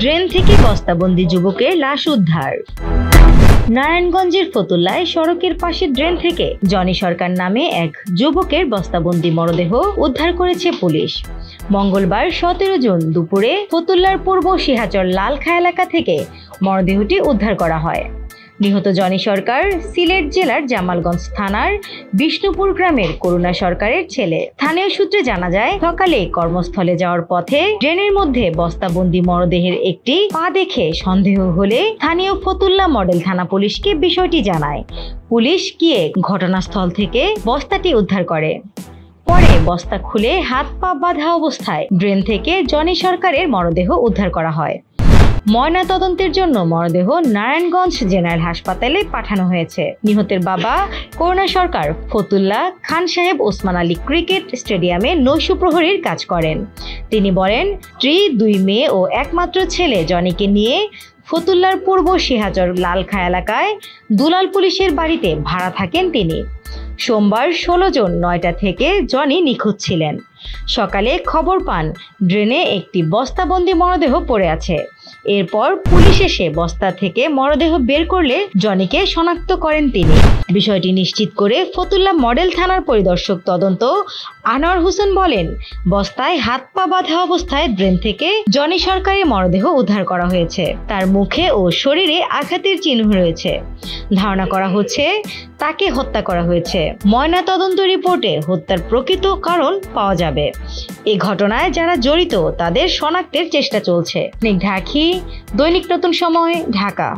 Drain থেকে বস্তাবন্দি যুবকের লাশ উদ্ধার। নারায়ণগঞ্জের ফতুল্লায় সড়কের পাশে ড্রেন থেকে জনি সরকার নামে এক যুবকের বস্তাবন্দি মরদেহ উদ্ধার করেছে পুলিশ। মঙ্গলবার 17 জুন দুপুরে ফতুল্লার পূর্ব সিহাচর লালখা এলাকা থেকে মরদেহটি উদ্ধার করা হয়। নিহত জনি সরকার সিলেট জেলার জামালগঞ্জ থানার বিষ্ণুপুর গ্রামের করুণা সরকারের ছেলে। স্থানীয় সূত্রে জানা যায়, সকালে কর্মস্থলে যাওয়ার পথে ড্রেনের মধ্যে বস্তাবন্দি মরদেহের একটি পা দেখে সন্দেহ হলে স্থানীয় ফতুল্লা মডেল থানা পুলিশকে বিষয়টি জানায়। পুলিশ গিয়ে ঘটনাস্থল থেকে বস্তাটি উদ্ধার করে। পরে বস্তা খুলে হাত পা বাঁধা অবস্থায় ড্রেন থেকে জনি সরকারের মরদেহ উদ্ধার করা হয়। ময়না তদন্তের জন্য মরদেহ নারায়ণগঞ্জ জেনারেল হাসপাতালে পাঠানো হয়েছে। নিহতের বাবা করুণা সরকার ফতুল্লা খান সাহেব ওসমান আলী ক্রিকেট স্টেডিয়ামে নৈশ প্রহরীর কাজ করেন। তিনি বলেন, স্ত্রী, 2 মেয়ে ও একমাত্র ছেলে জনিকে নিয়ে ফতুল্লার পূর্ব সিহাচর লালখা এলাকায় দুলাল পুলিশের বাড়িতে ভাড়া থাকেন তিনি। সোমবার 16 জুন 9টা থেকে জনি নিখোঁজ ছিলেন। সকালে খবর পান ড্রেনে একটি বস্তাবন্দি মরদেহ পড়ে আছে। এরপর পুলিশ এসে বস্তা থেকে মরদেহ বের করলে জনিকে শনাক্ত করেন তিনি। বিষয়টি নিশ্চিত করে ফতুল্লা মডেল থানার পরিদর্শক তদন্ত আনোয়ার হোসেন বলেন, বস্তায় হাত পা বাঁধা অবস্থায় ড্রেন থেকে জনি সরকারের মরদেহ উদ্ধার করা হয়েছে। তার মুখে ও শরীরে আঘাতের চিহ্ন রয়েছে। ধারণা করা হচ্ছে তাকে হত্যা করা হয়েছে। ময়না তদন্ত রিপোর্টে হত্যার প্রকৃত কারণ পাওয়া যাবে। এই ঘটনায় যারা জড়িত তাদের শনাক্তের চেষ্টা চলছে। স্নিগ্ধা আখি, দৈনিক নতুন সময়, ঢাকা।